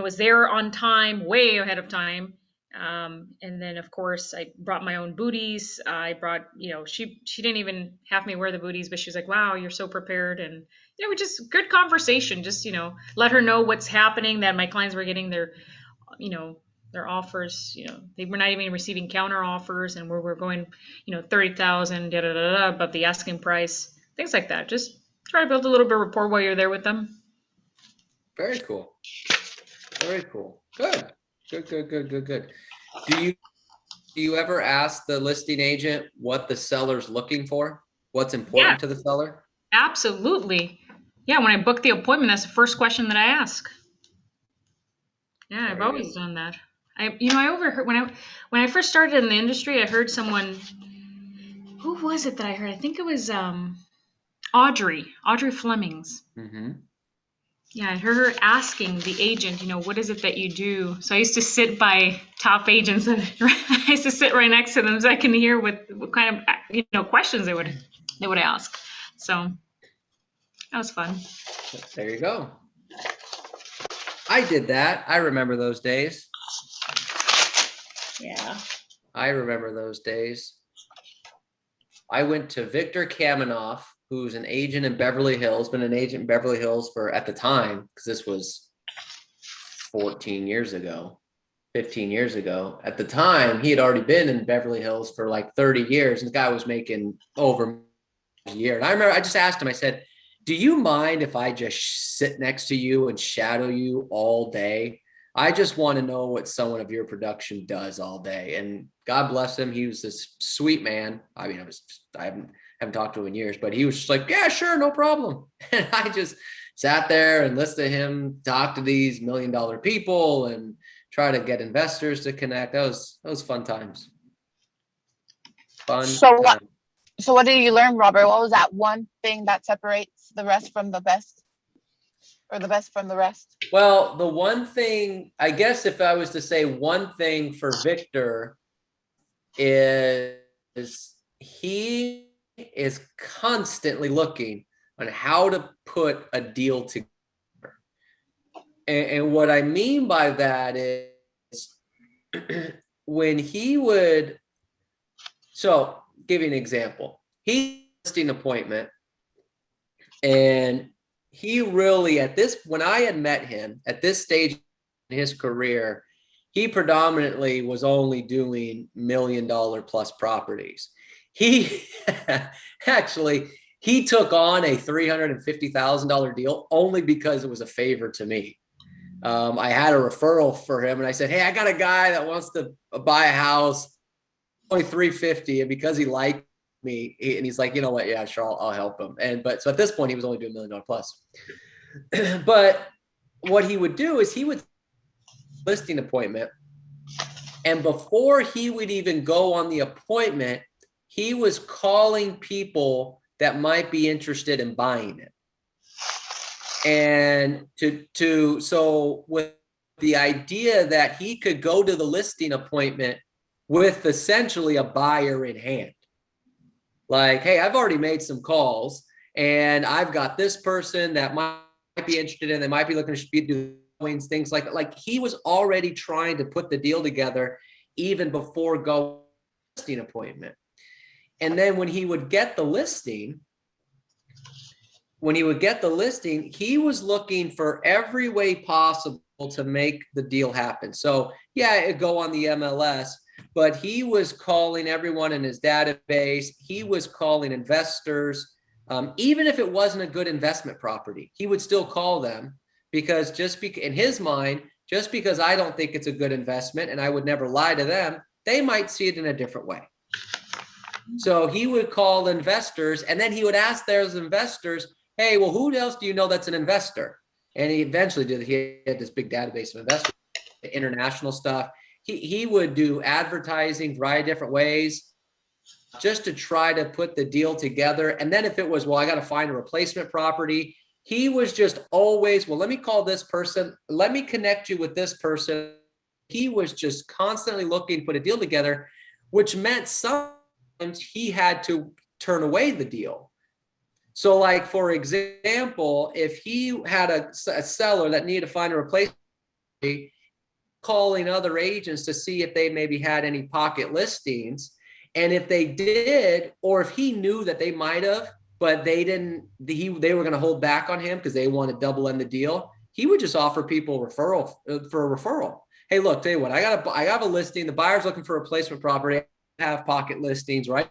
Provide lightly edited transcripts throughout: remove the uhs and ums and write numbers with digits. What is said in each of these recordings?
was there on time, way ahead of time. And then of course I brought my own booties. I brought, she didn't even have me wear the booties, but she was like, wow, you're so prepared. And, we just good conversation, just, let her know what's happening, that my clients were getting their offers, they were not even receiving counter offers, and we're going, 30,000, above the asking price, things like that. Just try to build a little bit of rapport while you're there with them. Very cool. Very cool. Good. Do you ever ask the listing agent what the seller's looking for? What's important to the seller? Absolutely. Yeah, when I book the appointment, that's the first question that I ask. Yeah, I've always done that. I overheard when I first started in the industry, I heard someone, who was it that I heard? I think it was Audrey Flemings. Mm-hmm. Yeah, I heard her asking the agent, what is it that you do? So I used to sit by top agents, and I used to sit right next to them so I can hear what kind of questions they would ask. So that was fun. There you go. I did that. I remember those days. Yeah. I remember those days. I went to Victor Kaminoff, who's an agent in Beverly Hills, been an agent in Beverly Hills for, at the time, because this was 14 years ago, 15 years ago. At the time, he had already been in Beverly Hills for like 30 years, and the guy was making over a year. And I remember I just asked him, I said, do you mind if I just sit next to you and shadow you all day? I just want to know what someone of your production does all day. And God bless him. He was this sweet man. I mean, I haven't talked to him in years, but he was just like, yeah, sure, no problem. And I just sat there and listened to him talk to these $1 million people and try to get investors to connect. That was fun times. So what did you learn, Robert? What was that one thing that separates the rest from the best, or the best from the rest? Well, the one thing, I guess if I was to say one thing for Victor, is he is constantly looking on how to put a deal together. And what I mean by that is when he would, so give you an example. He listing appointment, and he really, when I had met him at this stage in his career, he predominantly was only doing $1 million plus properties. He actually, he took on a $350,000 deal only because it was a favor to me. I had a referral for him, and I said, hey, I got a guy that wants to buy a house, only $350,000, and because he liked me, and he's like, you know what, yeah, sure, I'll help him. So at this point, he was only doing $1 million plus. But what he would do is he would listing appointment, and before he would even go on the appointment, he was calling people that might be interested in buying it. And so with the idea that he could go to the listing appointment with essentially a buyer in hand. Like, hey, I've already made some calls, and I've got this person that might be interested in, they might be looking to do things like that. Like, he was already trying to put the deal together even before going to the listing appointment. And then when he would get the listing, he was looking for every way possible to make the deal happen. So yeah, it'd go on the MLS, but he was calling everyone in his database. He was calling investors. Even if it wasn't a good investment property, he would still call them, because in his mind, just because I don't think it's a good investment, and I would never lie to them, they might see it in a different way. So he would call investors, and then he would ask those investors, hey, well, who else do you know that's an investor? And he eventually did. He had this big database of investors, international stuff. He would do advertising, variety of different ways, just to try to put the deal together. And then if it was, well, I got to find a replacement property, he was just always, well, let me call this person. Let me connect you with this person. He was just constantly looking to put a deal together, which meant sometimes he had to turn away the deal. So like, for example, if he had a seller that needed to find a replacement, calling other agents to see if they maybe had any pocket listings. And if they did, or if he knew that they might have, but they didn't, they were going to hold back on him because they want to double end the deal, he would just offer people referral for a referral. Hey, look, tell you what, I have a listing. The buyer's looking for a replacement property. I have pocket listings, right?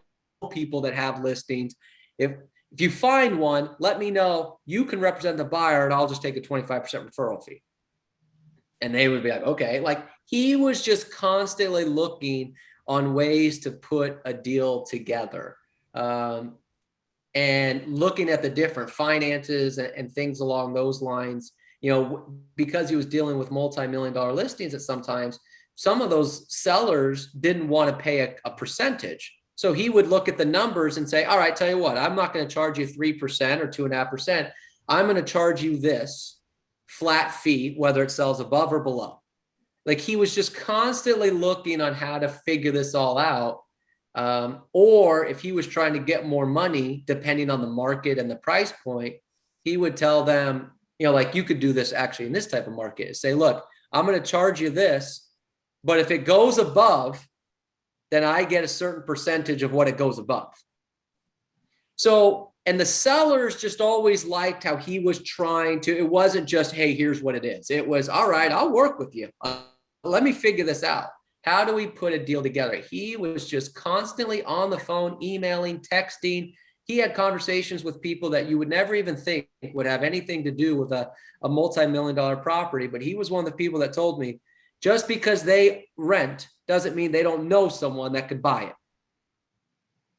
People that have listings. If you find one, let me know. You can represent the buyer, and I'll just take a 25% referral fee. And they would be like, okay. Like, he was just constantly looking on ways to put a deal together, and looking at the different finances and things along those lines. You know, because he was dealing with multi-million-dollar listings, at sometimes some of those sellers didn't want to pay a percentage. So he would look at the numbers and say, all right, tell you what, I'm not going to charge you 3% or 2.5%. I'm going to charge you this flat fee, whether it sells above or below. Like, he was just constantly looking on how to figure this all out. Or if he was trying to get more money, depending on the market and the price point, he would tell them, you know, like, you could do this actually in this type of market. Say, look, I'm going to charge you this, but if it goes above, then I get a certain percentage of what it goes above. So, and the sellers just always liked how he was trying to, it wasn't just, hey, here's what it is. It was, all right, I'll work with you. Let me figure this out. How do we put a deal together? He was just constantly on the phone, emailing, texting. He had conversations with people that you would never even think would have anything to do with a multi-million-dollar property. But he was one of the people that told me, just because they rent doesn't mean they don't know someone that could buy it.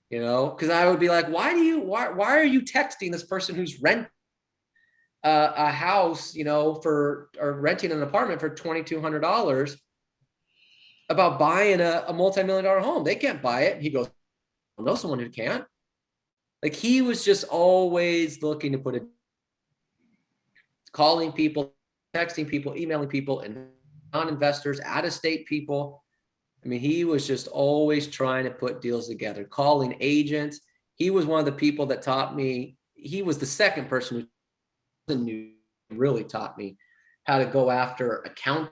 You know, because I would be like, why are you texting this person who's renting a house, you know, or renting an apartment for $2,200 about buying a multi-million-dollar home? They can't buy it. He goes, I know someone who can. Like, he was just always looking to put it, calling people, texting people, emailing people, and non-investors, out-of-state people. I mean, he was just always trying to put deals together, calling agents. He was one of the people that taught me. He was the second person who really taught me how to go after account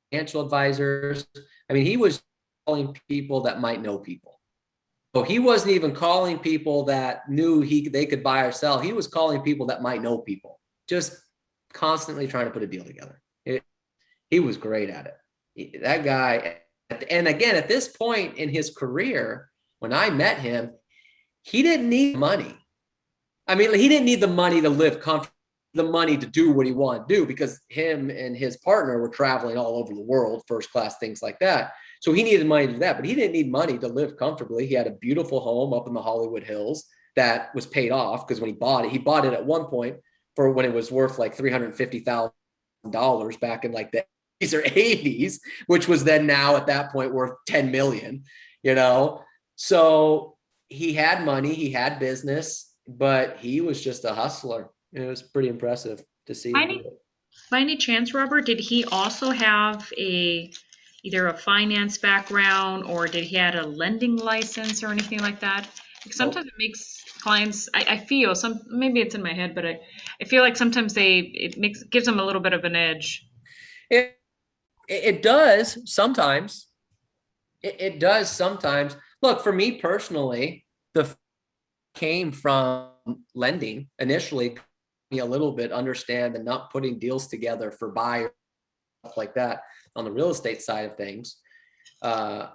financial advisors. I mean, he was calling people that might know people. So he wasn't even calling people that knew they could buy or sell. He was calling people that might know people, just constantly trying to put a deal together. He was great at it. That guy. And again, at this point in his career, when I met him, he didn't need money. I mean, he didn't need the money to live comfortably, the money to do what he wanted to do, because him and his partner were traveling all over the world, first class, things like that. So he needed money to do that, but he didn't need money to live comfortably. He had a beautiful home up in the Hollywood Hills that was paid off, because when he bought it at one point for when it was worth like $350,000 back in like the 80s or 80s, which was then now at that point worth 10 million, you know? So he had money, he had business, but he was just a hustler. It was pretty impressive to see him do it. By any chance, Robert, did he also have either a finance background, or did he have a lending license or anything like that? Because sometimes it makes clients, I feel maybe it's in my head, but I feel like sometimes gives them a little bit of an edge. It does sometimes. It does sometimes. Look, for me personally, the came from lending initially, me a little bit understand and not putting deals together for buyers, stuff like that on the real estate side of things. Help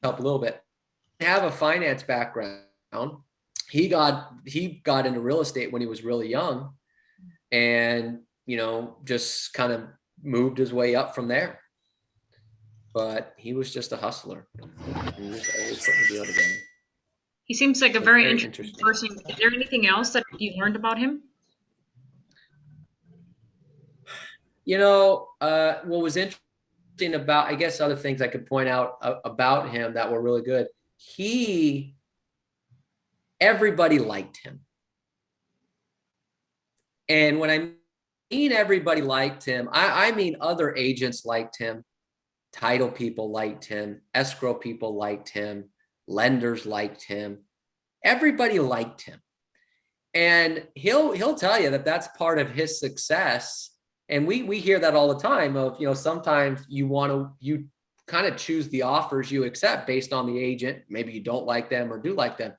a little bit. Have a finance background. He got into real estate when he was really young, and just kind of moved his way up from there. But he was just a hustler. He was always putting a deal together. He seems like a very interesting person. Is there anything else that you learned about him? What was interesting about, I guess, other things I could point out about him that were really good. Everybody liked him. And when I mean everybody liked him, I mean other agents liked him, title people liked him, escrow people liked him, lenders liked him. Everybody liked him. And he'll tell you that that's part of his success. And we hear that all the time of, sometimes you kind of choose the offers you accept based on the agent. Maybe you don't like them or do like them.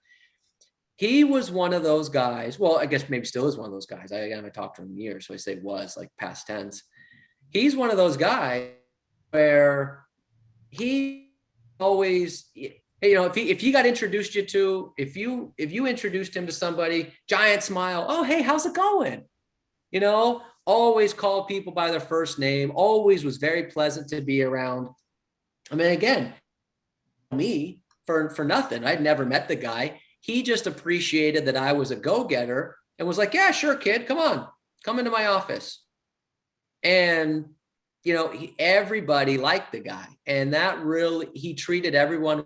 He was one of those guys. Well, I guess maybe still is one of those guys. I haven't talked to him in years, so I say was, like past tense. He's one of those guys where he always, if he got introduced you to, if you introduced him to somebody, giant smile, oh, hey, how's it going? Always called people by their first name, always was very pleasant to be around. I mean, again, me for nothing. I'd never met the guy. He just appreciated that I was a go-getter and was like, yeah, sure, kid, come into my office. And everybody liked the guy, and that really, he treated everyone.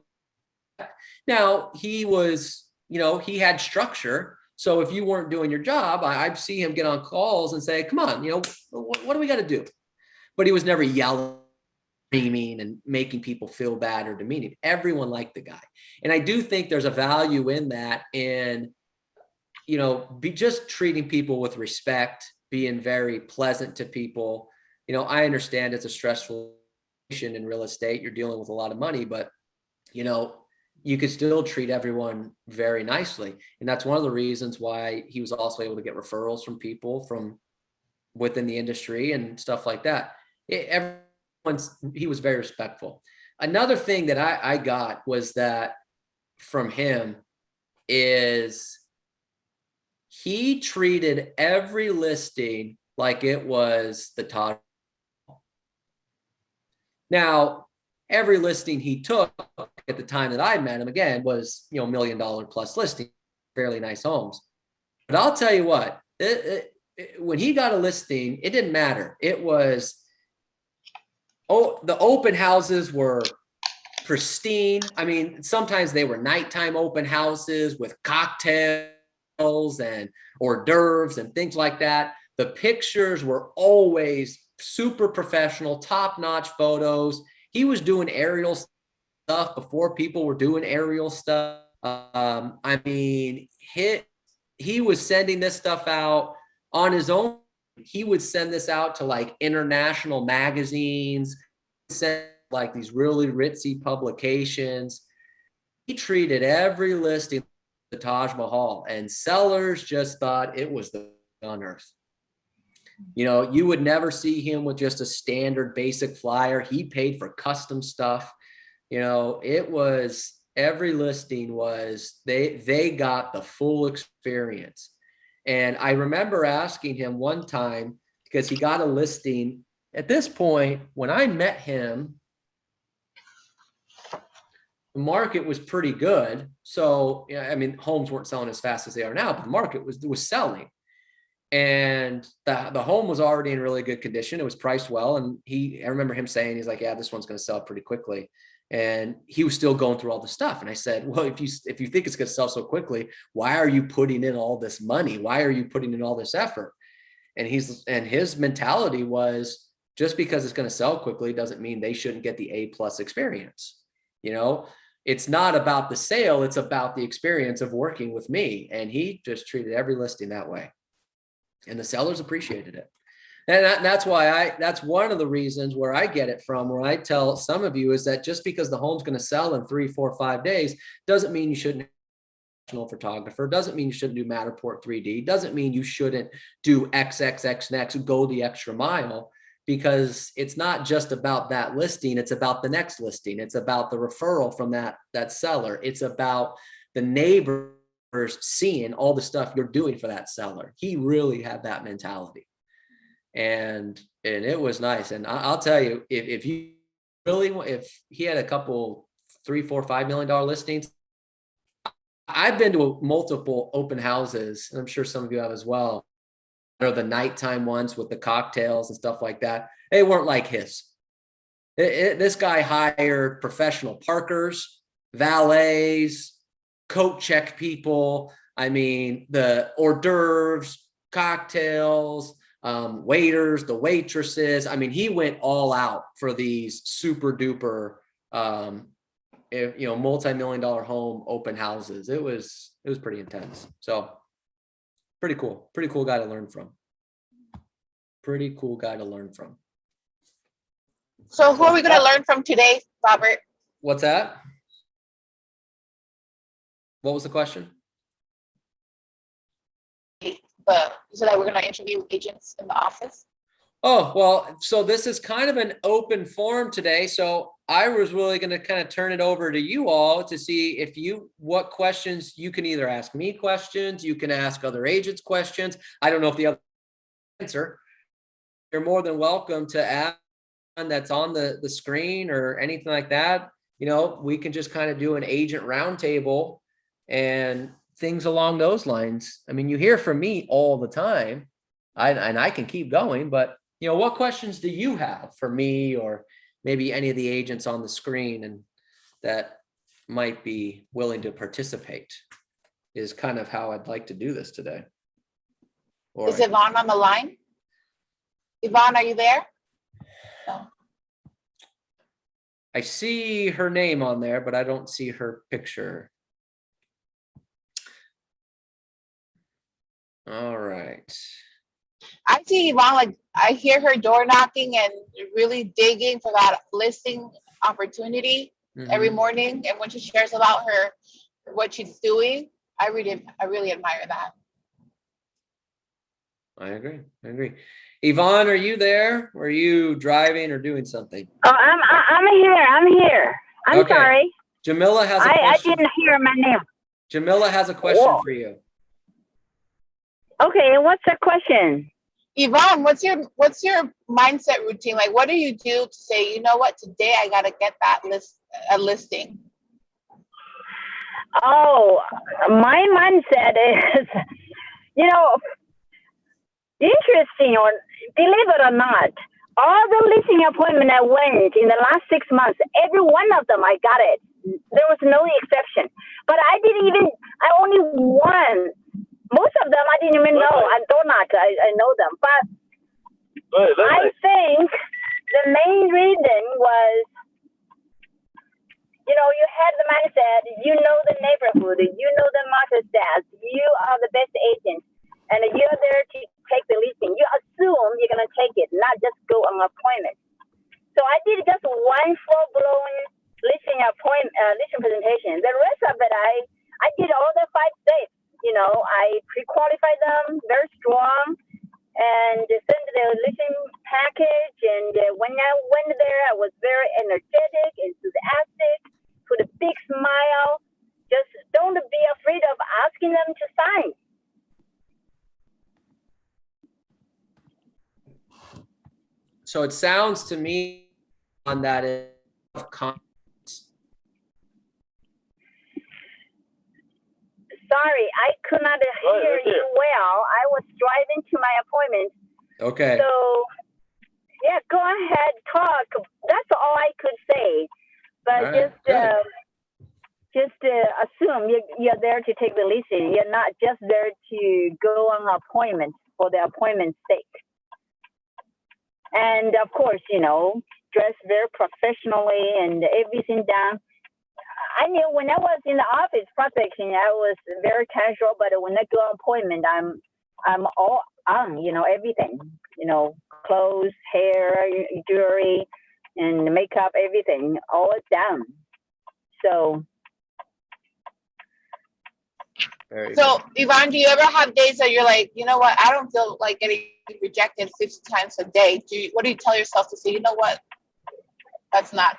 Now he was, he had structure. So if you weren't doing your job, I'd see him get on calls and say, come on, what do we got to do? But he was never yelling, screaming, and making people feel bad or demeaning. Everyone liked the guy. And I do think there's a value in that, in, be just treating people with respect, being very pleasant to people. I understand it's a stressful situation in real estate. You're dealing with a lot of money, but you could still treat everyone very nicely. And that's one of the reasons why he was also able to get referrals from people from within the industry and stuff like that. He was very respectful. Another thing that I got was that from him is he treated every listing like it was the Taj. Now, every listing he took at the time that I met him, again, was, $1 million plus listing, fairly nice homes. But I'll tell you what, when he got a listing, it didn't matter. It was, the open houses were pristine. I mean, sometimes they were nighttime open houses with cocktails and hors d'oeuvres and things like that. The pictures were always super professional, top-notch photos. He was doing aerial stuff before people were doing aerial stuff. I mean, he was sending this stuff out on his own. He would send this out to like international magazines, send like these really ritzy publications. He treated every listing the Taj Mahal, and sellers just thought it was the on earth. You would never see him with just a standard basic flyer. He paid for custom stuff. It was, every listing was, they got the full experience. And I remember asking him one time, because he got a listing at this point. When I met him, the market was pretty good. So, I mean, homes weren't selling as fast as they are now, but the market was selling. And the home was already in really good condition. It was priced well. And I remember him saying, he's like, yeah, this one's going to sell pretty quickly. And he was still going through all the stuff. And I said, well, if you think it's going to sell so quickly, why are you putting in all this money? Why are you putting in all this effort? And his mentality was, just because it's going to sell quickly doesn't mean they shouldn't get the A+ experience. It's not about the sale. It's about the experience of working with me. And he just treated every listing that way. And the sellers appreciated it. And that's why that's one of the reasons where I get it from, where I tell some of you, is that just because the home's going to sell in 3, 4, 5 days, doesn't mean you shouldn't professional photographer, doesn't mean you shouldn't do Matterport 3D, doesn't mean you shouldn't do XXX next, go the extra mile, because it's not just about that listing. It's about the next listing. It's about the referral from that seller. It's about the neighbors seeing all the stuff you're doing for that seller. He really had that mentality. And it was nice. And I'll tell you, if he had a couple, $3, $4, $5 million listings, I've been to multiple open houses, and I'm sure some of you have as well, or the nighttime ones with the cocktails and stuff like that. They weren't like his. This guy hired professional parkers, valets, coat check people. I mean, the hors d'oeuvres, cocktails, waiters, the waitresses. I mean, he went all out for these super duper, multi-million-dollar home open houses. It was pretty intense. So Pretty cool. Pretty cool guy to learn from. Pretty cool guy to learn from. So who are we going to learn from today, Robert? What's that? What was the question? So that we're going to interview agents in the office. Oh, well, so this is kind of an open forum today. So I was really going to kind of turn it over to you all to see if what questions you can either ask me questions, you can ask other agents questions. I don't know if the other answer. You're more than welcome to ask one that's on the screen or anything like that. You know, we can just kind of do an agent roundtable and things along those lines. I mean, you hear from me all the time, and I can keep going, but you know, what questions do you have for me or maybe any of the agents on the screen and that might be willing to participate is kind of how I'd like to do this today. Is Yvonne on the line? Yvonne, are you there? No. I see her name on there, but I don't see her picture. All right. I see Yvonne, like I hear her door knocking and really digging for that listing opportunity every morning. And when she shares about what she's doing, I really admire that. I agree. Yvonne, are you there? Or are you driving or doing something? Oh, I'm here. I'm Okay. sorry. Jamila has a I question. didn't hear my name. Jamila has a question Whoa. for you. Okay, what's the question? Yvonne, what's your mindset routine? Like, what do you do to say, you know what, today I gotta get that listing? Oh, my mindset is, you know, interesting, or believe it or not, all the listing appointment I went in the last 6 months, every one of them I got it. There was no exception. But I only won. Most of them I didn't even know. I know them. But I think the main reason was, you know, you had the mindset, you know the neighborhood, you know the market stats, you are the best agent, and you're there to take the listing. You assume you're going to take it, not just go on an appointment. So I did just one full-blown listing presentation. The rest of it, I did all the 5 states. You know, I pre-qualified them very strong and sent the listing package. And when I went there, I was very energetic, enthusiastic, with a big smile. Just don't be afraid of asking them to sign. So it sounds to me on that is Sorry, I could not hear you well. I was driving to my appointment. okay. So, yeah, go ahead, talk. That's all I could say. But Right, just assume you're there to take the listing. You're not just there to go on an appointment for the appointment's sake. And of course, you know, dress very professiononally and everything done. I knew when I was in the office prospecting, I was very casual, but when I go on appointment, I'm all on, you know, everything, you know, clothes, hair, jewelry, and makeup, everything, all down. So. So, Yvonne, do you ever have days that you're like, you know what, I don't feel like getting rejected 50 times a day? What do you tell yourself to say, you know what, that's not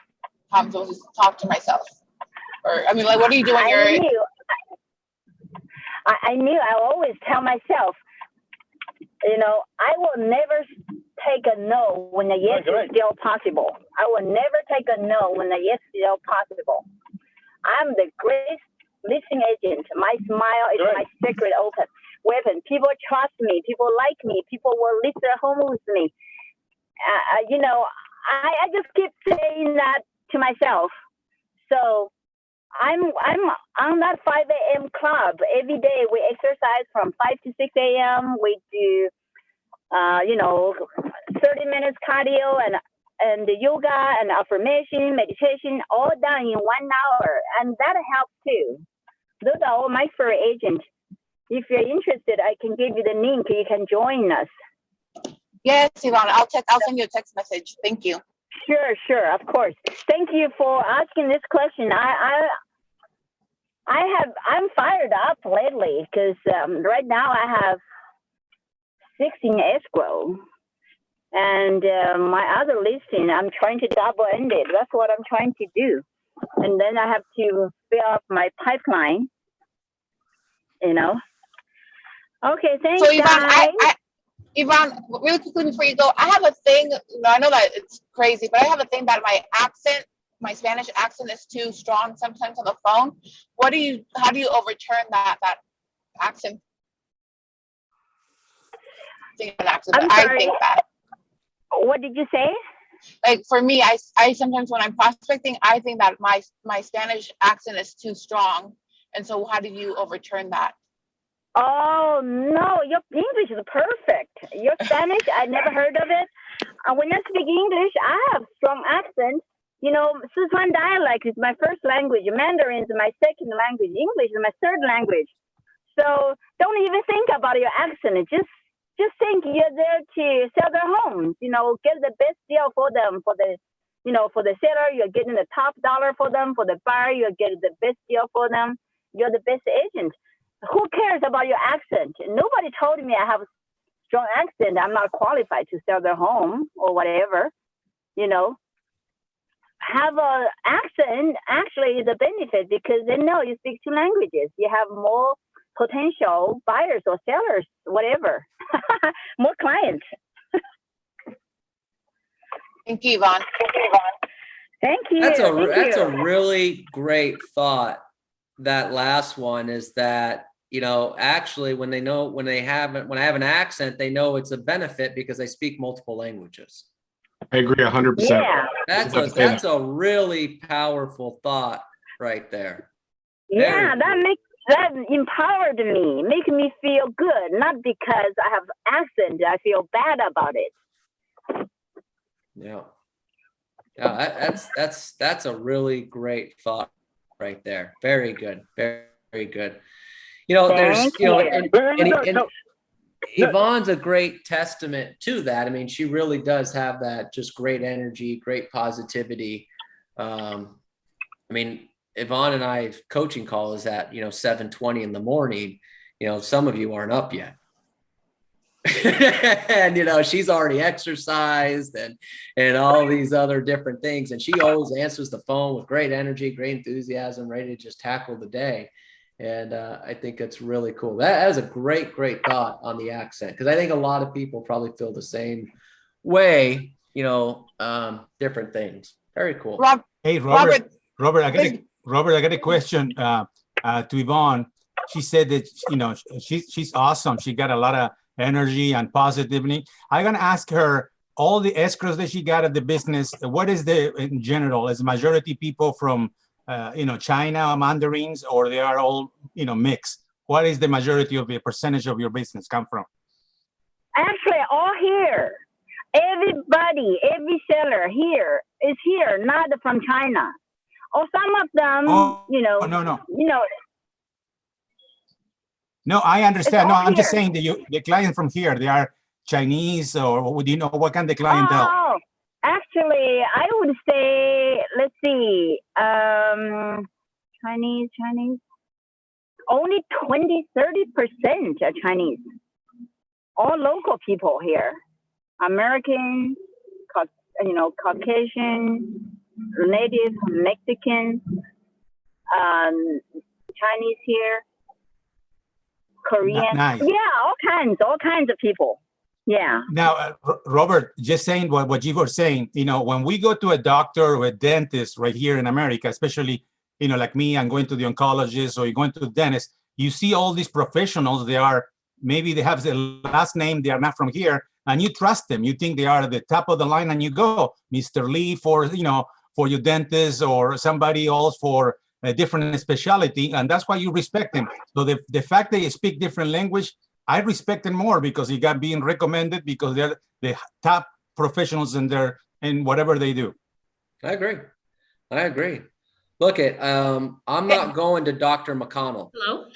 how I'm supposed to talk to myself? Or, I mean, like, what do you do when you're... I knew, I always tell myself, you know, I will never take a no when a yes is still possible. I will never take a no when a yes is still possible. I'm the greatest listing agent. My smile is my secret weapon. People trust me. People like me. People will list their home with me. You know, I just keep saying that to myself. So I'm on that 5 a.m. club. Every day we exercise from 5 to 6 a.m. We do, you know, 30 minutes cardio and yoga and affirmation, meditation, all done in 1 hour. And that helps too. Those are all my fur agents. If you're interested, I can give you the link. You can join us. Yes, Yvonne. I'll send you a text message. Thank you. Sure, of course. Thank you for asking this question. I'm fired up lately because right now I have 16 escrow, and my other listing I'm trying to double end it. That's what I'm trying to do, and then I have to fill up my pipeline. Okay, thanks, So Yvonne, guys. Yvonne, really quickly before you go, I have a thing. I know that it's crazy, but I have a thing that my Spanish accent is too strong sometimes on the phone. How do you overturn that accent? I'm sorry. I think that. What did you say? Like for me, I sometimes when I'm prospecting, I think that my Spanish accent is too strong, and so how do you overturn that? Oh no, your English is perfect. Your Spanish, I never heard of it. When I speak English, I have strong accent. Sichuan dialect is my first language. Mandarin is my second language. English is my third language. So don't even think about your accent. Just think you're there to sell their homes. Get the best deal for them. For the seller, you're getting the top dollar for them. For the buyer, you're getting the best deal for them. You're the best agent. Who cares about your accent? Nobody told me I have a strong accent. I'm not qualified to sell their home or whatever. Have an accent actually is a benefit because they know you speak two languages. You have more potential buyers or sellers, whatever, more clients. Thank you, Yvonne. Thank you. That's Thank you. a really great thought. That last one is that, actually when I have an accent, they know it's a benefit because I speak multiple languages. I agree 100%. Yeah. That's a really powerful thought right there. Yeah, that empowered me, make me feel good, not because I have accent, I feel bad about it. Yeah. That's a really great thought right there. Very good. Very, very good. There's, and Yvonne's a great testament to that. I mean, she really does have that just great energy, great positivity. I mean, Yvonne and I's coaching call is at, 7:20 in the morning. Some of you aren't up yet. And, she's already exercised and all these other different things. And she always answers the phone with great energy, great enthusiasm, ready to just tackle the day. And I think it's really cool. That is a great, great thought on the accent, because I think a lot of people probably feel the same way, different things. Very cool. Hey, Robert, I got a question to Yvonne. She said that, she's awesome. She got a lot of energy and positivity. I'm going to ask her all the escrows that she got at the business. What is in general, is majority people from China, Mandarins, or they are all, mixed? What is the majority of the percentage of your business come from? Actually, all here. Everybody, every seller here is here, not from China. Or some of them, No, I understand. No, I'm here. just saying that the client from here, they are Chinese, or do you know what kind of clientele? Oh, actually, I would say, let's see, Chinese, only 20-30% are Chinese. All local people here, American, Caucasian, native, Mexican, Chinese here, Korean. Nice. Yeah, all kinds of people. Yeah. Now, Robert, just saying what you were saying, when we go to a doctor or a dentist right here in America, especially, like me, I'm going to the oncologist or you're going to the dentist, you see all these professionals, maybe they have the last name, they are not from here, and you trust them. You think they are at the top of the line, and you go, Mr. Lee for your dentist, or somebody else for a different specialty, and that's why you respect them. So the fact that you speak different language, I respect them more because you got being recommended because they're the top professionals in whatever they do. I agree. Look I'm not going to Dr. McConnell. Hello?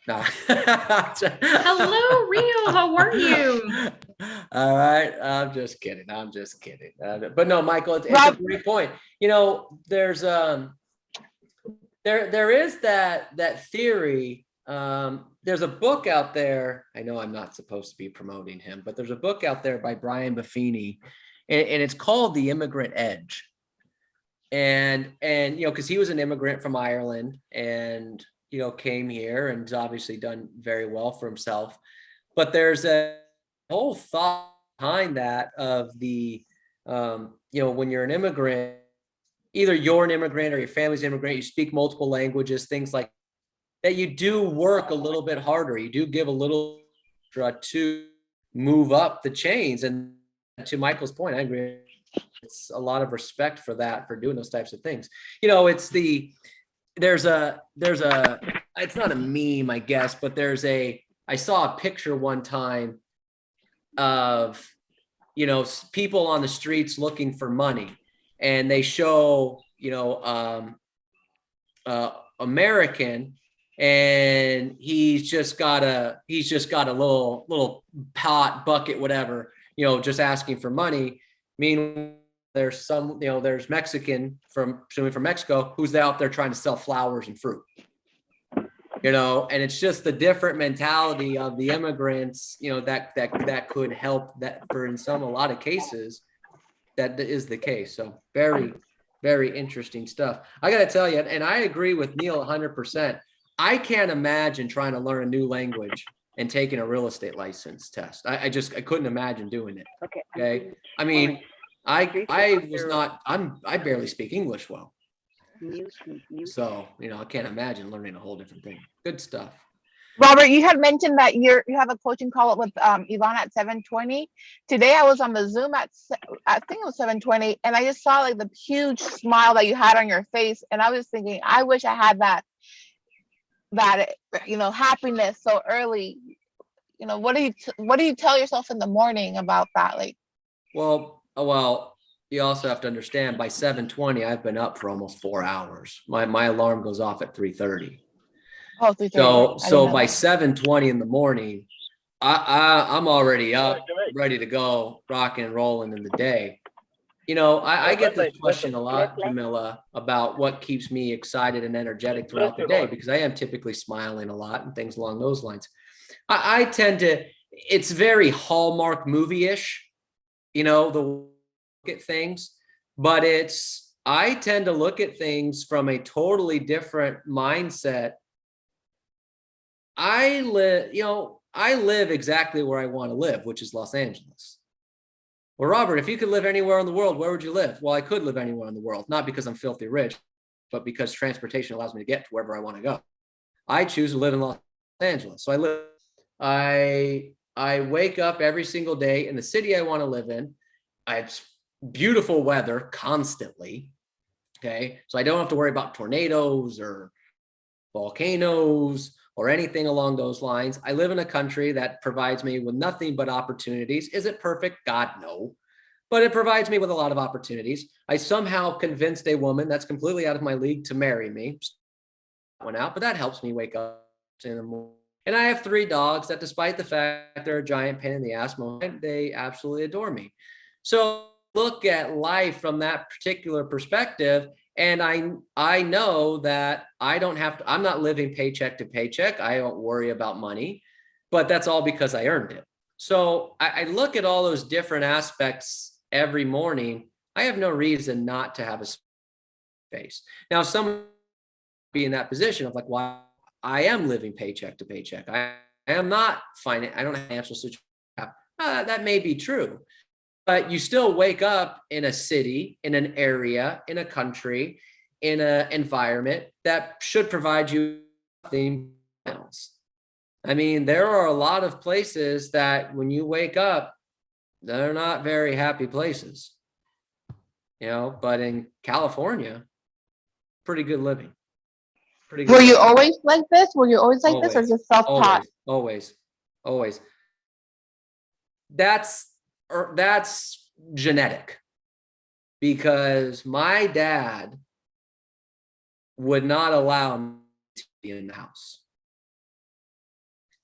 No. Hello, Rio. How are you? All right. I'm just kidding. I'm just kidding. But no, Michael, it's a Rob, great point. You know, there's there is that theory. There's a book out there. I know I'm not supposed to be promoting him, but there's a book out there by Brian Buffini, and it's called The Immigrant Edge. And you know, because he was an immigrant from Ireland, and you know, came here and obviously done very well for himself. But there's a whole thought behind that of the you know, when you're an immigrant, either you're an immigrant or your family's an immigrant, you speak multiple languages, things like that, you do work a little bit harder. You do give a little extra to move up the chains. And to Michael's point, I agree. It's a lot of respect for that, for doing those types of things. You know, it's there's a it's not a meme, I guess, but I saw a picture one time of, you know, people on the streets looking for money, and they show, you know, American, and he's just got a little pot, bucket, whatever, you know, just asking for money. Meanwhile, there's some, you know, there's Mexican from Mexico who's out there trying to sell flowers and fruit. You know, and it's just the different mentality of the immigrants, you know, that could help, that for a lot of cases that is the case. So very, very interesting stuff. I got to tell you, and I agree with Neil 100%. I can't imagine trying to learn a new language and taking a real estate license test. I couldn't imagine doing it. Okay. I mean, I barely speak English well. So, you know, I can't imagine learning a whole different thing. Good stuff. Robert, you had mentioned that you have a coaching call with Yvonne at 7:20. Today I was on the Zoom at, I think it was 7:20, and I just saw like the huge smile that you had on your face, and I was thinking, I wish I had that you know, happiness so early. You know, what do you tell yourself in the morning about that? Like, well, you also have to understand, by 7:20, I've been up for almost 4 hours. My alarm goes off at 3:30. oh, 3:30. So by 7:20 in the morning, I'm already up, ready to go, rocking and rolling in the day. You know, I get this question a lot, Jamila, about what keeps me excited and energetic throughout the day, because I am typically smiling a lot and things along those lines. I tend to, it's very Hallmark movie-ish, you know, the look at things, but I tend to look at things from a totally different mindset. I live exactly where I want to live, which is Los Angeles. Well, Robert, if you could live anywhere in the world, where would you live? Well, I could live anywhere in the world, not because I'm filthy rich, but because transportation allows me to get to wherever I want to go. I choose to live in Los Angeles. So I wake up every single day in the city I want to live in. It's beautiful weather constantly. Okay. So I don't have to worry about tornadoes or volcanoes or anything along those lines. I live in a country that provides me with nothing but opportunities. Is it perfect? God, no. But it provides me with a lot of opportunities. I somehow convinced a woman that's completely out of my league to marry me. Went out, but that helps me wake up in the morning. And I have 3 dogs that, despite the fact they're a giant pain in the ass moment, they absolutely adore me. So look at life from that particular perspective. And I know that I'm not living paycheck to paycheck. I don't worry about money, but that's all because I earned it. So I look at all those different aspects every morning. I have no reason not to have a space. Now, some be in that position of like, why I am living paycheck to paycheck. I am not I don't have financial situation. That may be true. But you still wake up in a city, in an area, in a country, in an environment that should provide you nothing else. I mean, there are a lot of places that when you wake up, they're not very happy places. You know, but in California, pretty good living. Pretty good. Were you always like this? Were you always like this, or just self-taught? Always. That's genetic, because my dad would not allow me to be in the house.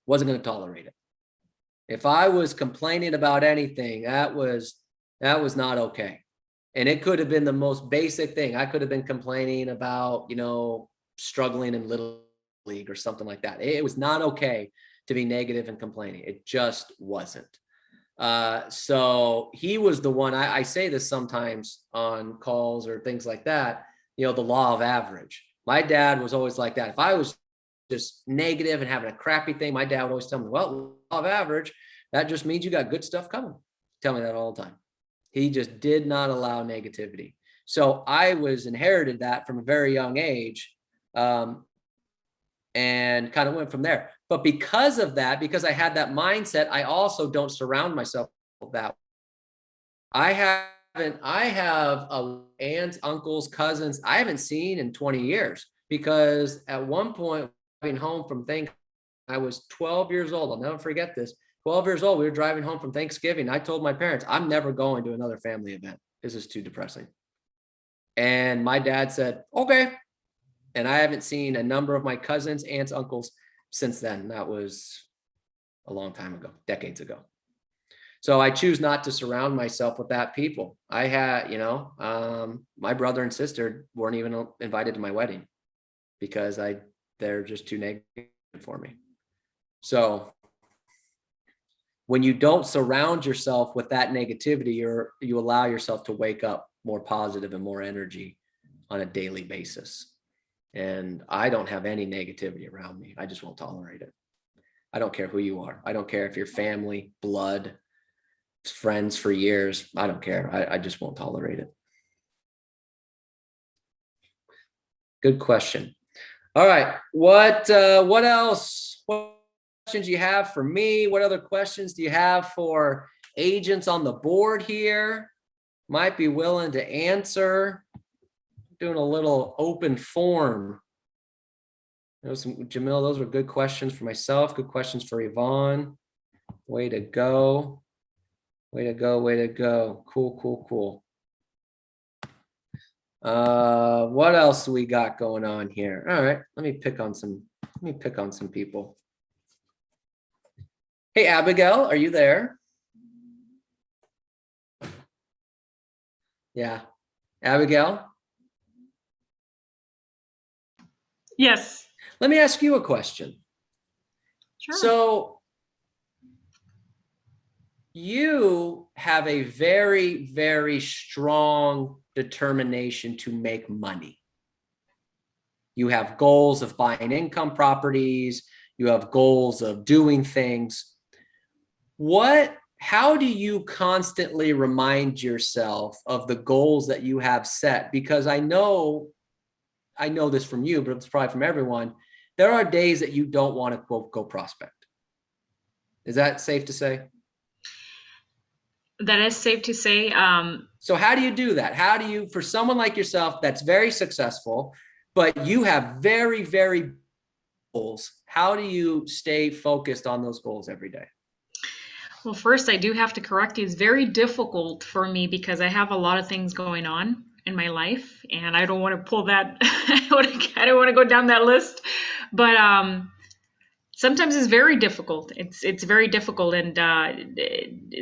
Wasn't going to tolerate it. If I was complaining about anything, that was not okay. And it could have been the most basic thing. I could have been complaining about, struggling in Little League or something like that. It was not okay to be negative and complaining. It just wasn't. So he was the one, I say this sometimes on calls or things like that, the law of average. My dad was always like that. If I was just negative and having a crappy thing, my dad would always tell me, well, law of average, that just means you got good stuff coming. Tell me that all the time. He just did not allow negativity. So I inherited that from a very young age, and kind of went from there. But because of that, because I had that mindset, I also don't surround myself with that. I have aunts, uncles, cousins I haven't seen in 20 years, because at one point, driving home from Thanksgiving, I was 12 years old. I'll never forget this. 12 years old, we were driving home from Thanksgiving. I told my parents, I'm never going to another family event. This is too depressing. And my dad said, okay. And I haven't seen a number of my cousins, aunts, uncles since then. That was a long time ago, decades ago. So I choose not to surround myself with that people. I had, my brother and sister weren't even invited to my wedding because they're just too negative for me. So when you don't surround yourself with that negativity, you allow yourself to wake up more positive and more energy on a daily basis. And I don't have any negativity around me. I just won't tolerate it. I don't care who you are. I don't care if you're family, blood, friends for years. I don't care. I just won't tolerate it. Good question. All right. What else? What questions you have for me? What other questions do you have for agents on the board here? Might be willing to answer. Doing a little open forum. Jamil, those were good questions for myself. Good questions for Yvonne. Way to go. Way to go. Way to go. Cool, cool, cool. What else do we got going on here? All right, let me pick on some people. Hey, Abigail, are you there? Yeah. Abigail? Yes. Let me ask you a question. Sure. So you have a very, very strong determination to make money. You have goals of buying income properties. You have goals of doing things. How do you constantly remind yourself of the goals that you have set? Because I know this from you, but it's probably from everyone. There are days that you don't want to quote go prospect. Is that safe to say? That is safe to say. So how do you do that? How do you, for someone like yourself that's very successful, but you have very, very goals, how do you stay focused on those goals every day? Well, first, I do have to correct you. It's very difficult for me because I have a lot of things going on in my life, and I don't want to pull that. I don't want to go down that list, but sometimes it's very difficult. It's very difficult, and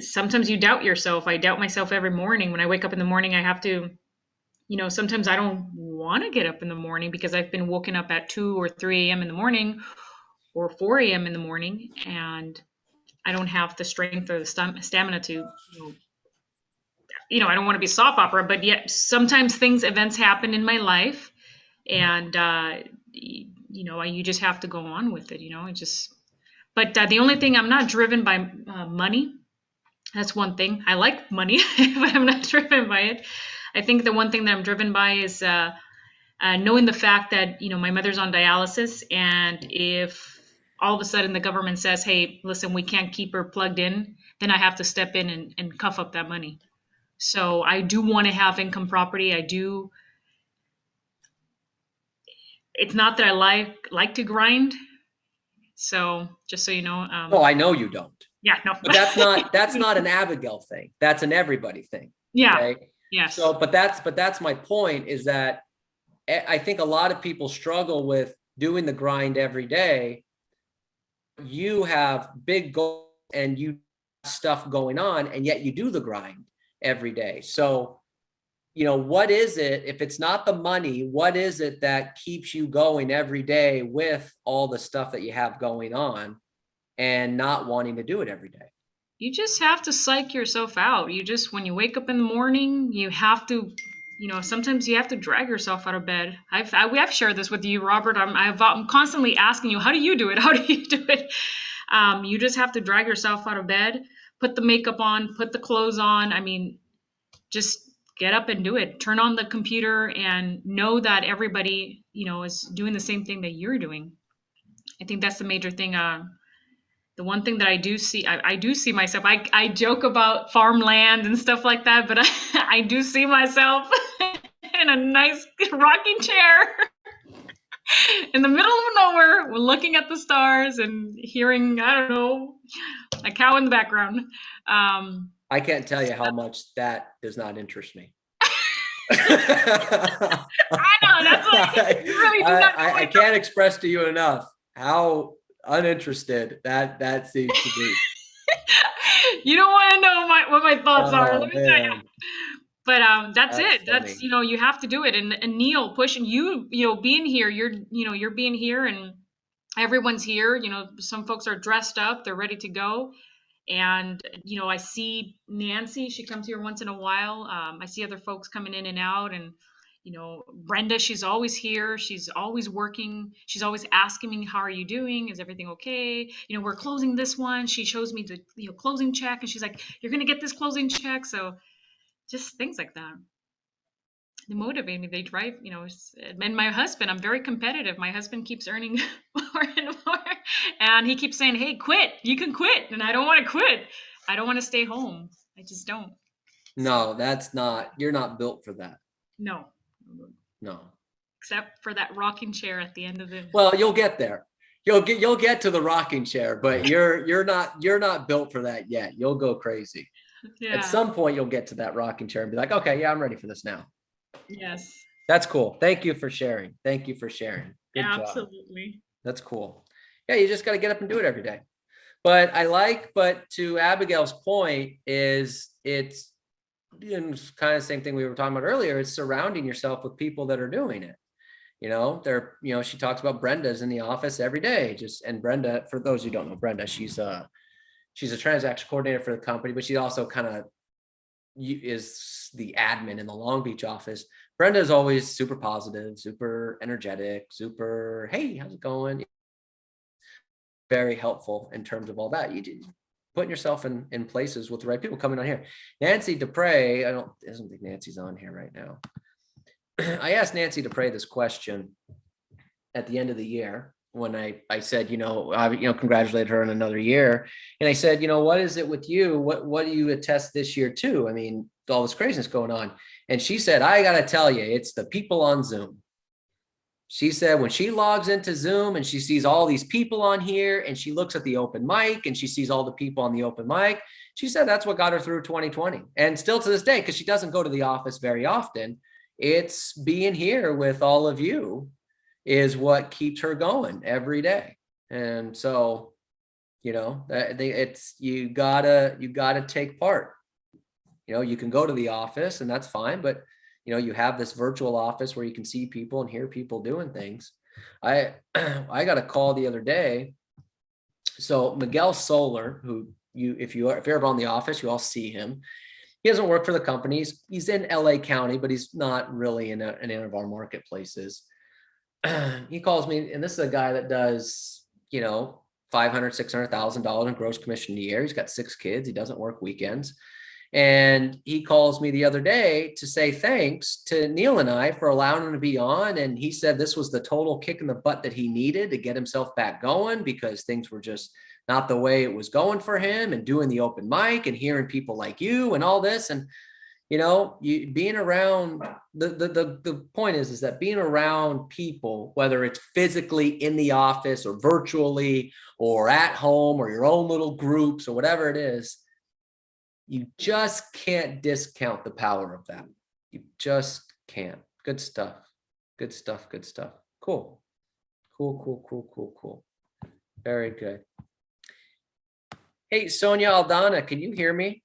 sometimes you doubt yourself. I doubt myself every morning. When I wake up in the morning, I have to, sometimes I don't want to get up in the morning because I've been woken up at 2 or 3 a.m. in the morning or 4 a.m. in the morning, and I don't have the strength or the stamina to, I don't want to be soap opera, but yet sometimes events happen in my life, and you just have to go on with it. But the only thing, I'm not driven by money. That's one thing. I like money, but I'm not driven by it. I think the one thing that I'm driven by is knowing the fact that my mother's on dialysis, and if all of a sudden the government says, hey, listen, we can't keep her plugged in, then I have to step in and cough up that money. So I do want to have income property. I do. It's not that I like to grind. So just so you know. Oh, I know you don't. Yeah, no. But that's not an Abigail thing. That's an everybody thing. Yeah. Okay? Yes. So, but that's my point, is that I think a lot of people struggle with doing the grind every day. you have big goals and you have stuff going on, and yet you do the grind every day. So, what is it, if it's not the money, what is it that keeps you going every day with all the stuff that you have going on and not wanting to do it every day? You just have to psych yourself out. When you wake up in the morning, you have to, sometimes you have to drag yourself out of bed. I've shared this with you, Robert. I'm constantly asking you, how do you do it? How do you do it? You just have to drag yourself out of bed, put the makeup on, put the clothes on. I mean, just get up and do it. Turn on the computer and know that everybody, is doing the same thing that you're doing. I think that's the major thing. The one thing that I do see, I do see myself. I joke about farmland and stuff like that, but I do see myself in a nice rocking chair in the middle of nowhere, looking at the stars and hearing, I don't know, a cow in the background. I can't tell you how much that does not interest me. I know, that's like, you really do not know. I can't express to you enough how uninterested that seems to be. You don't want to know what my thoughts are. Let me tell you. Man. But that's it. funny. That's you have to do it. And Neil pushing you, being here. You're being here, and everyone's here. Some folks are dressed up. They're ready to go. And I see Nancy. She comes here once in a while. I see other folks coming in and out, and Brenda, she's always here. She's always working. She's always asking me, how are you doing? Is everything okay? We're closing this one. She shows me the closing check, and she's like, you're going to get this closing check. So just things like that. They motivate me. They drive, and my husband, I'm very competitive. My husband keeps earning more and more. And he keeps saying, hey, quit. You can quit. And I don't want to quit. I don't want to stay home. I just don't. No, you're not built for that. No. No. Except for that rocking chair at the end of the. Well, you'll get there. You'll get to the rocking chair, but you're not built for that yet. You'll go crazy. Yeah. At some point you'll get to that rocking chair and be like, okay, yeah, I'm ready for this now. Yes. That's cool. Thank you for sharing. Good Absolutely. job. That's cool. Yeah, you just got to get up and do it every day. But to Abigail's point is it's kind of the same thing we were talking about earlier. It's surrounding yourself with people that are doing it. She talks about Brenda's in the office every day. And Brenda, for those who don't know Brenda, she's a transaction coordinator for the company, but she also kind of is the admin in the Long Beach office. Brenda is always super positive, super energetic, super, hey, how's it going? Very helpful in terms of all that. You do putting yourself in places with the right people coming on here. Nancy Dupre, I don't think Nancy's on here right now. I asked Nancy Dupre this question at the end of the year when I said, congratulated her on another year. And I said, what is it with you? What do you attest this year to? I mean, all this craziness going on. And she said, I got to tell you, it's the people on Zoom. She said when she logs into Zoom and she sees all these people on here and she looks at the open mic and she sees all the people on the open mic, she said that's what got her through 2020. And still to this day, because she doesn't go to the office very often, it's being here with all of you is what keeps her going every day. And so, it's you gotta take part. You can go to the office and that's fine, but you have this virtual office where you can see people and hear people doing things. I got a call the other day. So Miguel Solar, who if you're ever on the office, you all see him. He doesn't work for the companies. He's in LA County, but he's not really in any of our marketplaces. He calls me, and this is a guy that does, $500,000, $600,000 in gross commission a year. He's got 6 kids. He doesn't work weekends. And he calls me the other day to say thanks to Neil and I for allowing him to be on. And he said this was the total kick in the butt that he needed to get himself back going because things were just not the way it was going for him, and doing the open mic and hearing people like you and all this. And, you being around the point is that being around people, whether it's physically in the office or virtually or at home or your own little groups or whatever it is, you just can't discount the power of that. You just can't. Good stuff. Good stuff. Good stuff. Cool. Cool. Very good. Hey, Sonia Aldana, can you hear me?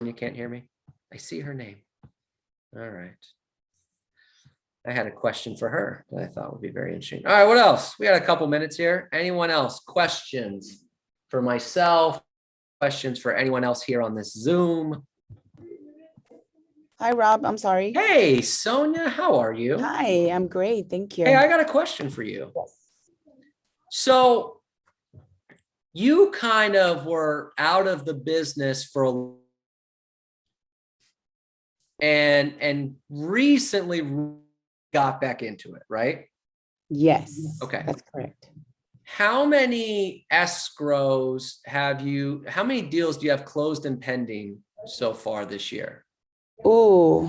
You can't hear me? I see her name. All right. I had a question for her that I thought would be very interesting. All right, what else? We got a couple minutes here. Anyone else? Questions for myself? Questions for anyone else here on this Zoom? Hi, Rob. I'm sorry. Hey, Sonia, how are you? Hi, I'm great. Thank you. Hey, I got a question for you. So you kind of were out of the business for and recently got back into it, right? Yes. Okay. That's correct. How many escrows have you, how many deals do you have closed and pending so far this year? Oh,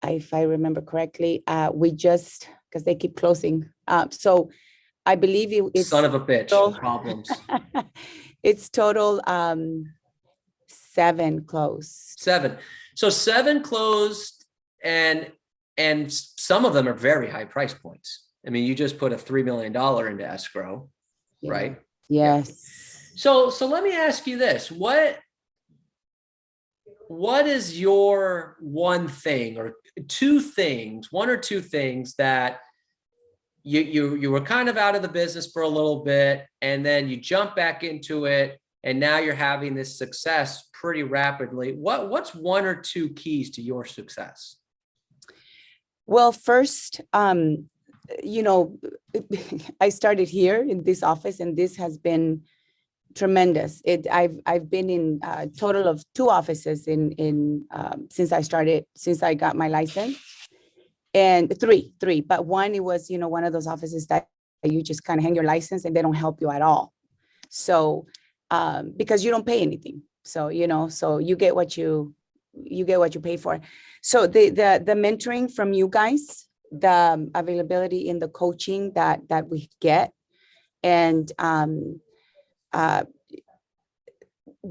if I remember correctly, we just, because they keep closing. So I believe it's Son of a bitch, total, problems. it's total 7 closed. 7. So 7 closed, and some of them are very high price points. I mean, you just put a $3 million into escrow, Yeah. right? Yes. So let me ask you this. What is your one thing or 2 things, 1 or 2 things that you were kind of out of the business for a little bit, and then you jump back into it, and now you're having this success pretty rapidly? What's 1 or 2 keys to your success? Well, first, you know, I started here in this office, and this has been tremendous. I've been in a total of 2 offices since I got my license, and three. But one, it was, one of those offices that you just kind of hang your license and they don't help you at all. So because you don't pay anything, so so you get what you pay for. So the mentoring from you guys, the availability in the coaching that we get, and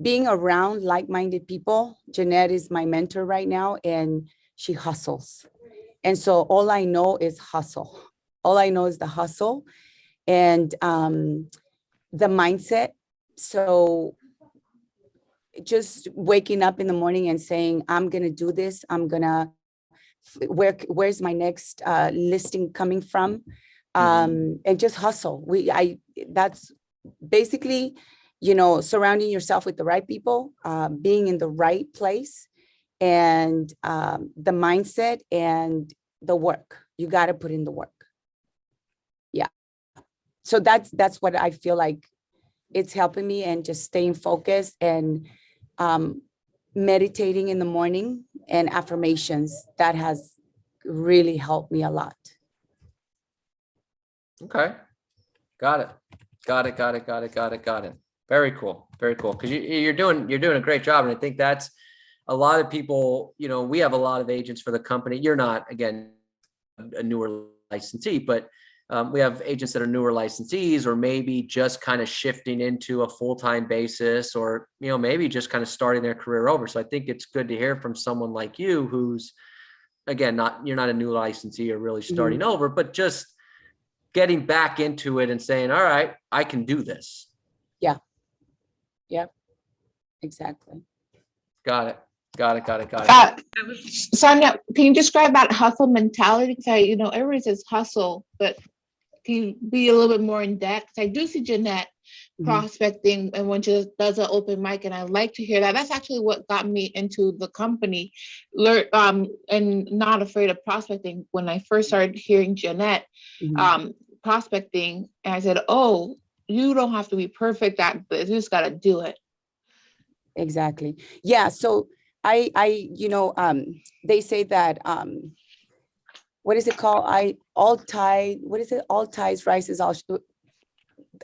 being around like-minded people. Jeanette is my mentor right now, and she hustles. And so all I know is hustle. All I know is the hustle and the mindset. So just waking up in the morning and saying, I'm going to do this. I'm going to, where's my next listing coming from? And just hustle. That's basically, surrounding yourself with the right people, being in the right place, and the mindset and the work. You got to put in the work. Yeah. So that's what I feel like it's helping me, and just staying focused and meditating in the morning and affirmations. That has really helped me a lot. Okay. Got it. Very cool. Because you're doing a great job. And I think that's a lot of people, we have a lot of agents for the company. You're not, again, a newer licensee, but we have agents that are newer licensees, or maybe just kind of shifting into a full-time basis, or, maybe just kind of starting their career over. So I think it's good to hear from someone like you, who's, again, you're not a new licensee or really starting over, but just getting back into it and saying, all right, I can do this. Yeah. Yep. Exactly. Got it. Sonia, can you describe that hustle mentality? Because everybody says hustle, but can you be a little bit more in depth? I do see Jeanette prospecting, and when she does an open mic, and I like to hear that. That's actually what got me into the company, and not afraid of prospecting. When I first started hearing Jeanette prospecting, and I said, oh, you don't have to be perfect at this, you just got to do it. Exactly. Yeah. So they say that, what is it called? All tides rises all,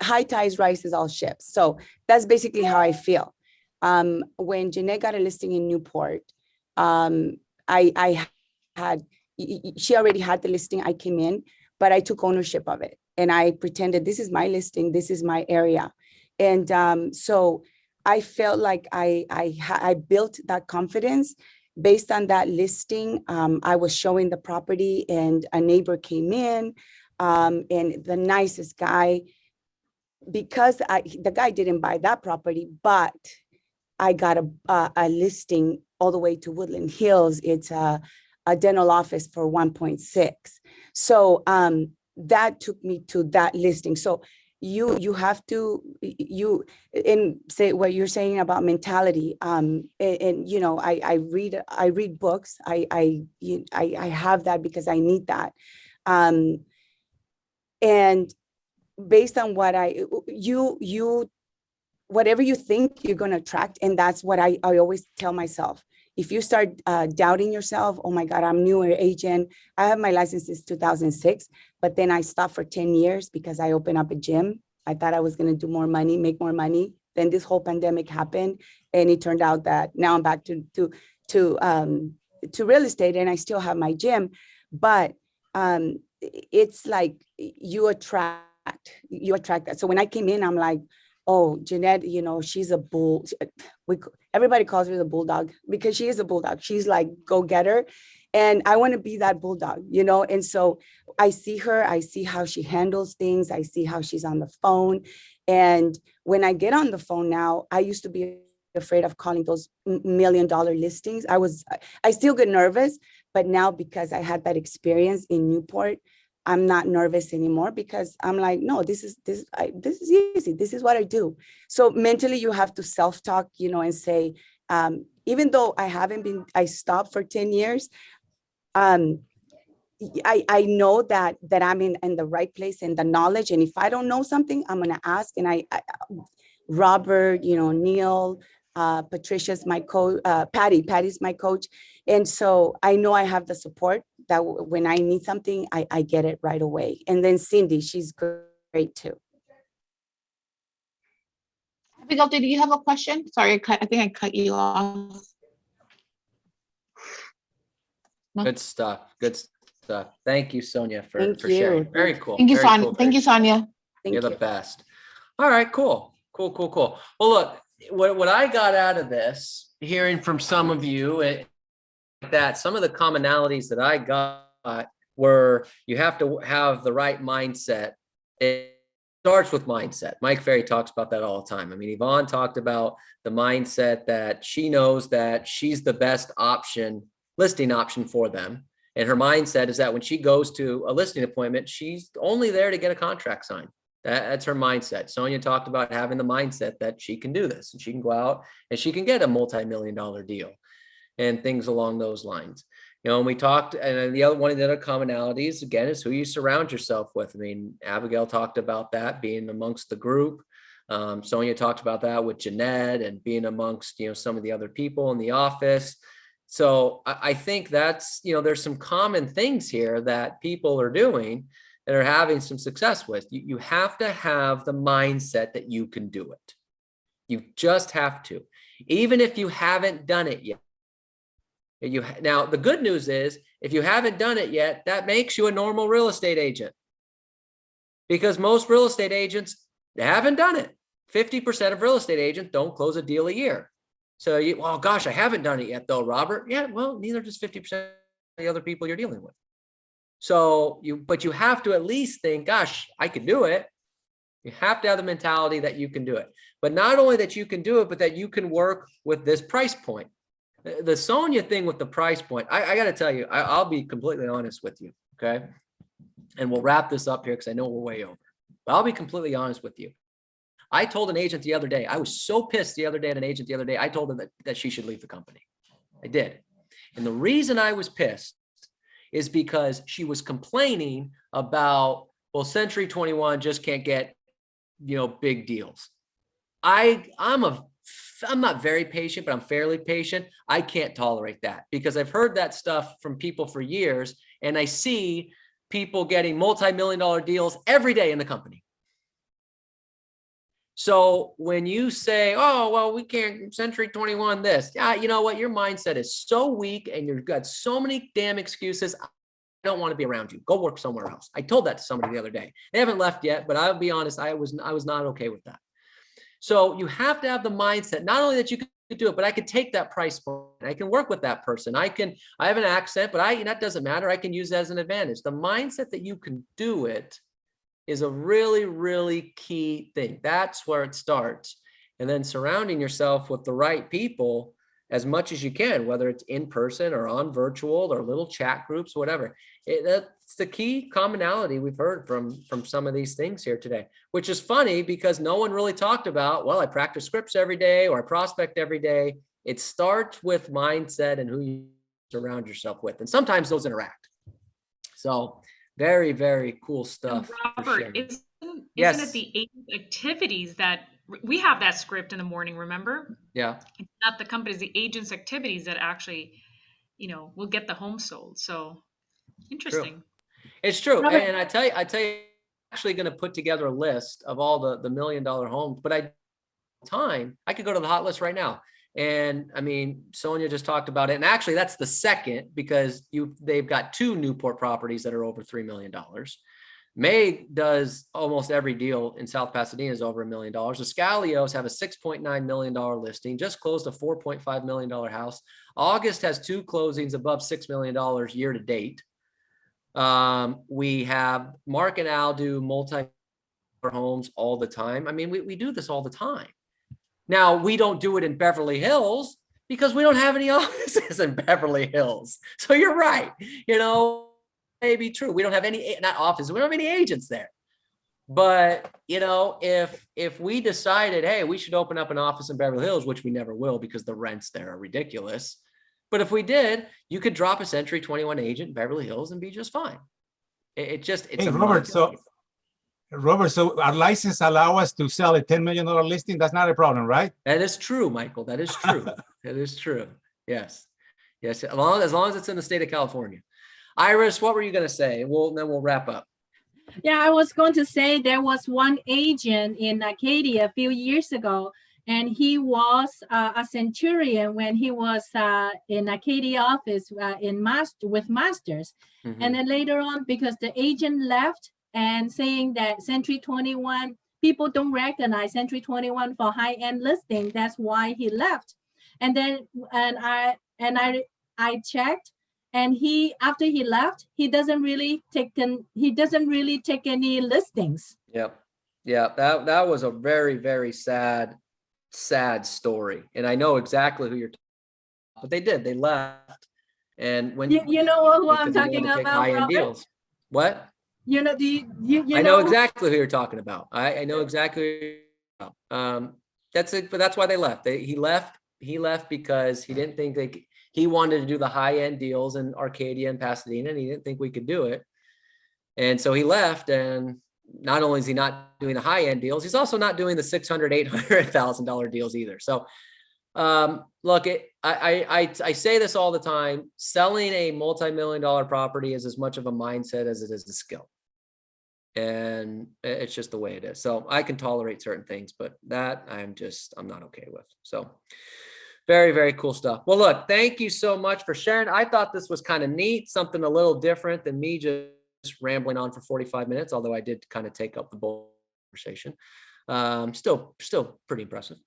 high tides rises all ships. So that's basically how I feel. When Jeanette got a listing in Newport, she already had the listing. I came in, but I took ownership of it, and I pretended this is my listing, this is my area. And so I felt like I built that confidence, based on that listing, I was showing the property and a neighbor came in, and the nicest guy, because the guy didn't buy that property, but I got a listing all the way to Woodland Hills. It's a dental office for 1.6. So that took me to that listing. So you have to, and say what you're saying about mentality. And you know, I read books. I have that because I need that. And based on what whatever you think, you're going to attract. And that's what I always tell myself. If you start doubting yourself, oh my God, I'm newer agent. I have my license since 2006, but then I stopped for 10 years because I opened up a gym. I thought I was going to do more money, make more money. Then this whole pandemic happened, and it turned out that now I'm back to real estate, and I still have my gym. But it's like you attract that. So when I came in, I'm like, oh, Jeanette, you know, she's a bull. Everybody calls her the bulldog because she is a bulldog. She's like go-getter. And I want to be that bulldog, you know? And so I see her, I see how she handles things. I see how she's on the phone. And when I get on the phone now, I used to be afraid of calling those $1 million listings. I still get nervous, but now because I had that experience in Newport, I'm not nervous anymore because I'm like, no, this is easy. This is what I do. So mentally you have to self-talk, you know, and say, even though I stopped for 10 years, I know that I'm in the right place and the knowledge. And if I don't know something, I'm going to ask. And Robert, you know, Neil, Patricia's my coach, Patty's my coach. And so I know I have the support that when I need something, I get it right away. And then Cindy, she's great too. Abigail, did you have a question? Sorry, I think I cut you off. Good stuff. Good stuff. Thank you, Sonia, for you. sharing. Very cool. Thank you, Very Sonia. cool. Thank you, Sonia. You're the best. All right, cool. Well, look, what I got out of this, hearing from some of you, that some of the commonalities that I got were you have to have the right mindset. It starts with mindset. Mike Ferry talks about that all the time. I mean, Yvonne talked about the mindset that she knows that she's the best listing option for them. And her mindset is that when she goes to a listing appointment, she's only there to get a contract signed. That's her mindset. Sonia talked about having the mindset that she can do this and she can go out and she can get a multi-million-dollar deal and things along those lines. You know, and we talked, and one of the other commonalities, again, is who you surround yourself with. I mean, Abigail talked about that being amongst the group. Sonia talked about that with Jeanette and being amongst, you know, some of the other people in the office. So I think that's, you know, there's some common things here that people are doing that are having some success with. You have to have the mindset that you can do it. You just have to, even if you haven't done it yet. Now, the good news is, if you haven't done it yet, that makes you a normal real estate agent. Because most real estate agents, they haven't done it. 50% of real estate agents don't close a deal a year. So well, gosh, I haven't done it yet though, Robert. Yeah, well, neither does 50% of the other people you're dealing with. So but you have to at least think, gosh, I can do it. You have to have the mentality that you can do it. But not only that you can do it, but that you can work with this price point. The Sonia thing with the price point, I got to tell you, I'll be completely honest with you, okay? And we'll wrap this up here because I know we're way over. But I'll be completely honest with you. I told an agent the other day, I was so pissed the other day at an agent the other day, I told her that she should leave the company. I did. And the reason I was pissed is because she was complaining about, well, Century 21 just can't get, you know, big deals. I'm not very patient, but I'm fairly patient. I can't tolerate that because I've heard that stuff from people for years, and I see people getting multi-million-dollar deals every day in the company. So when you say, oh, well, we can't, Century 21 this, yeah, you know what? Your mindset is so weak and you've got so many damn excuses. I don't want to be around you. Go work somewhere else. I told that to somebody the other day. They haven't left yet, but I'll be honest, I was not okay with that. So you have to have the mindset, not only that you can could do it, but I could take that price point. I can work with that person. I have an accent, but that doesn't matter. I can use that as an advantage. The mindset that you can do it is a really, really key thing. That's where it starts. And then surrounding yourself with the right people as much as you can, whether it's in person or on virtual or little chat groups, whatever. That's the key commonality we've heard from some of these things here today, which is funny because no one really talked about, well, I practice scripts every day or I prospect every day. It starts with mindset and who you surround yourself with. And sometimes those interact. So very, very cool stuff. Robert, isn't Yes. it the 8 activities that we have that script in the morning, remember? Yeah. It's not the companies, the agents' activities that actually, will get the home sold. So interesting. True. It's true. Robert- And I tell you, I'm actually going to put together a list of all the $1 million homes, but I could go to the hot list right now. And I mean, Sonia just talked about it. And actually that's the second because they've got 2 Newport properties that are over $3 million. May does almost every deal in South Pasadena is over $1 million. The Scalios have a $6.9 million listing, just closed a $4.5 million house. August has 2 closings above $6 million year to date. We have Mark and Al do multi homes all the time. I mean, we do this all the time. Now, we don't do it in Beverly Hills because we don't have any offices in Beverly Hills. So you're right. May be true. We don't have any, not offices. We don't have any agents there. But, if we decided, hey, we should open up an office in Beverly Hills, which we never will because the rents there are ridiculous. But if we did, you could drop a Century 21 agent in Beverly Hills and be just fine. It's Hey, Robert, so our license allow us to sell a $10 million listing. That's not a problem, right? That is true, Michael. That is true. That is true. Yes. Yes. As long as it's in the state of California. Iris, what were you going to say? Then we'll wrap up. Yeah, I was going to say there was one agent in Acadia a few years ago, and he was a centurion when he was in Acadia office with masters. Mm-hmm. And then later on, because the agent left and saying that Century 21, people don't recognize Century 21 for high-end listing. That's why he left. And then I checked. And after he left, he doesn't really take any listings. Yep. Yeah. That was a very, very sad story. And I know exactly who you're talking about, but they did. They left. And when you know who I'm talking about, high-end deals. What? I know exactly who you're talking about. I know exactly who you're talking about. That's it, but that's why they left. He left because he didn't think he wanted to do the high-end deals in Arcadia and Pasadena, and he didn't think we could do it. And so he left, and not only is he not doing the high-end deals, he's also not doing the $600,000, $800,000 deals either. So look, I say this all the time, selling a multi-million-dollar property is as much of a mindset as it is a skill. And it's just the way it is. So I can tolerate certain things, but that I'm not okay with. So very, very cool stuff. Well, look, thank you so much for sharing. I thought this was kind of neat, something a little different than me just rambling on for 45 minutes, although I did kind of take up the whole conversation. Still pretty impressive.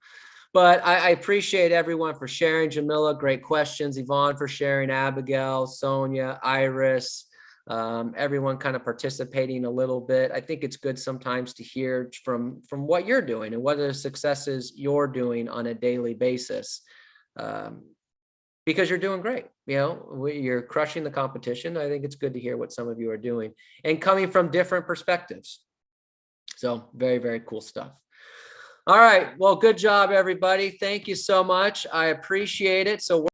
But I appreciate everyone for sharing. Jamila, great questions. Yvonne for sharing. Abigail, Sonia, Iris, everyone kind of participating a little bit. I think it's good sometimes to hear from what you're doing and what are the successes you're doing on a daily basis. Because you're doing great. You're crushing the competition. I think it's good to hear what some of you are doing and coming from different perspectives. So very, very cool stuff. All right. Well, good job, everybody. Thank you so much. I appreciate it. So